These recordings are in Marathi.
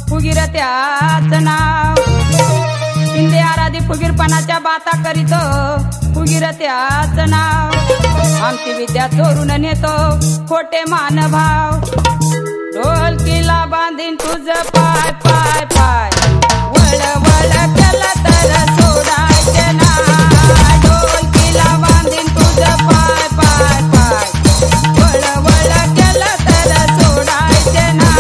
फुगीर त्याच नाव शिंदे आराधी फुगीरपणाच्या बाता करीत फुगीर त्याच नाव आमची विद्या चोरून नेतो खोटे मानभाव ढोलकीला बांधीन तुझ पाय पाय पाय वळ वळ केलं तर सोडायचे नाही ढोलकीला बांधीन तुझ पाय पाय पाय वळ वळ केलं तर सोडायचे नाही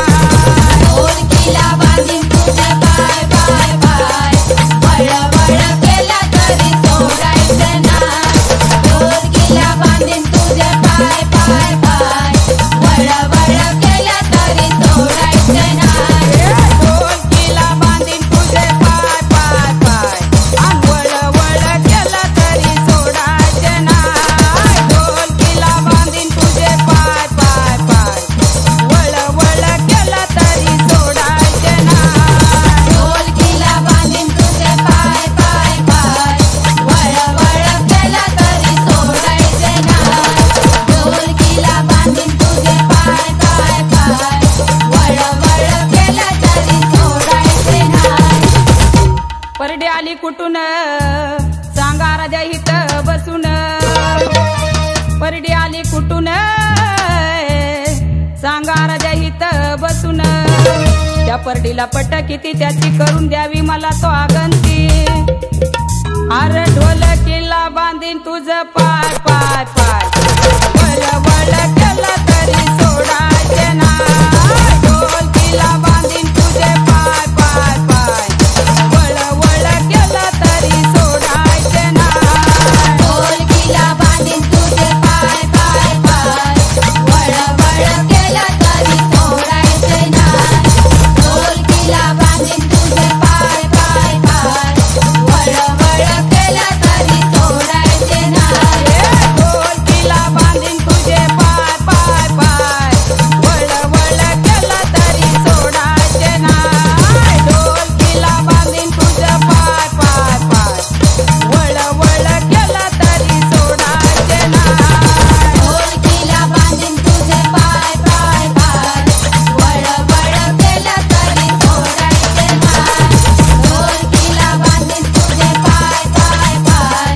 ढोलकीला बांधीन तुझे पाय पाय पाय वळ वळ केलं तरी सोडायचं नाही ढोलकीला बांधीन तुझे पाय पाय पाय वळ वळ केलं तरी सोडायचं नाही ढोलकीला बांधीन तुझे पाय पाय पाय आणि वळ वळ केलं तरी सोडायचे नाही ढोलकीला बांधीन तुझे पाय पाय पाय वळ वळ केलं तरी सोडायचे नाही ढोलकीला बांधीन तुझे पाय पाय पाय वळ वळ केलं तरी सोडायचं नाही ढोलकीला बांधीन तुझे पाय पाय पाय वळ वळ केलं तरी सोडायचं नाही परडी आली कुठून सांगा राजा हित बसून परडी आली कुठून सांगा राजा हित बसून त्या परडीला पट किती त्याची करून द्यावी मला स्वागंती अरे ढोलकीला बांधीन तुझ पाय पाय पाय वळ वळ केलं तरी सोडायचे नाही ढोलकीला बांधीन तुझे पाय पाय पाय वळ वळ केलं तरी सोडायचे नाही ढोलकीला बांधीन तुझे पाय पाय पाय वळ वळ केलं तरी सोडायचं नाही ढोलकीला बांधीन तुझे पाय पाय पाय वळ वळ केलं तरी सोडायचं नाही ढोलकीला बांधीन तुझे पाय पाय पाय वळ वळ केलं तरी सोडायचे नाही ढोलकीला बांधीन तुझे पाय पाय पाय वळ वळ केलं तरी सोडायचे नाही ढोलकीला बांधीन तुझे पाय पाय पाय वळ वळ केलं तरी सोडायचं नाही ढोलकीला बांधीन तुझे पाय पाय पाय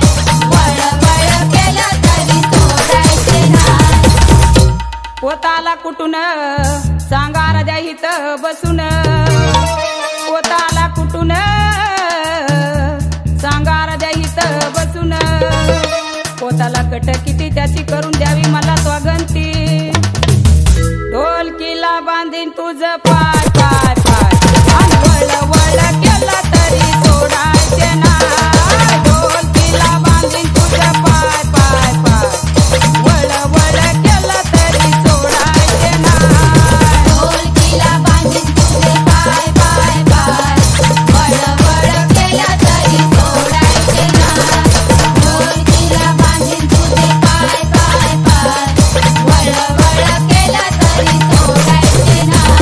वळ वळ केलं तरी सोडायचं नाही पोताला कुठून सांगा राजा हित बसून पोताला कुठून सांगा राजा हित बसून पोताला कट किती त्याची करून द्यावी मला स्वागंती ढोलकीला बांधीन तुझ पाय पाय पाय आणि वळ वळ केलं तरी सोडायचे नाही ढोलकीला बांधीन तुझ पाय पाय पाय वळ वळ केलं तरी सोडायचे नाही ढोलकीला बांधीन तुझे पाय पाय पाय वळ वळ केलं तरी सोडायचं नाही ढोलकीला बांधीन तुझे पाय पाय पाय वळ वळ केलं तरी सोडायचं नाही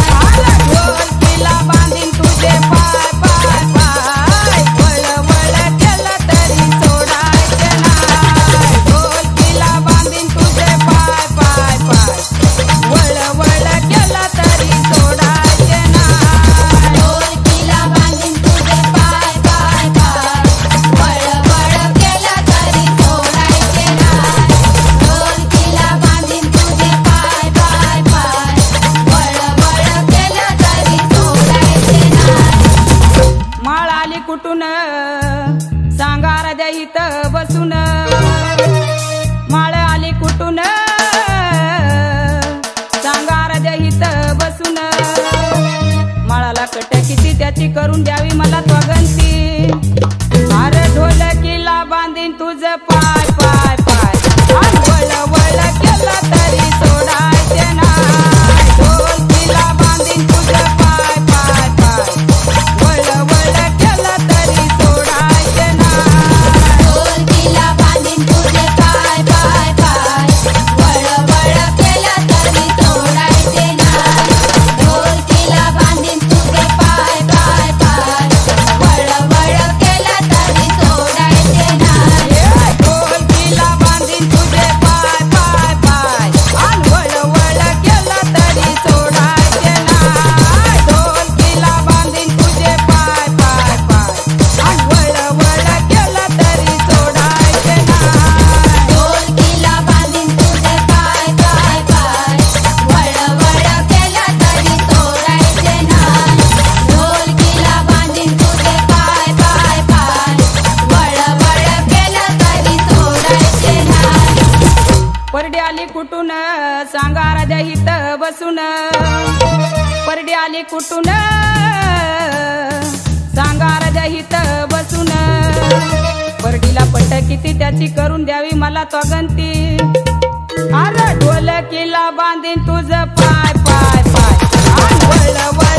ढोलकीला बांधीन तुझे पाय पाय पाय वळ वळ केलं तरी सोडायचे नाही ढोलकीला बांधीन तुझे पाय पाय पाय वळ वळ केलं तरी सोडायचे नाही ढोलकीला बांधीन तुझे पाय पाय पाय वळ वळ केलं तरी सोडायचं नाही ढोलकीला बांधीन तुझे पाय पाय पाय वळ वळ केलं तरी सोडायचं नाही माळ आली कुठून सांगा राजा हित बसून माळ आली कुठून सांगा राजा हित बसून माळाला कट किती त्याची करून द्यावी मला स्वागंती अरे ढोलकीला बांधीन तुझ पाय पाय पाय आणि वळ वळ केलं तरी सोडायचे नाही ढोलकीला बांधीन तुझ पाय पाय पाय वळ वळ केलं तरी सोडायचे नाही ढोलकीला बांधीन तुझे पाय पाय पाय वळ वळ केलं तरी सोडायचं नाही ढोलकीला बांधीन तुझे पाय पाय पाय वळ वळ केलं तरी सोडायचं नाही ढोलकीला बसून परडी आली कुठून सांगा राजा हित बसून परडीला पट किती त्याची करून द्यावी मला तो गंती अरे ढोलकीला बांधीन तुझ पाय पाय पाय वळ वळ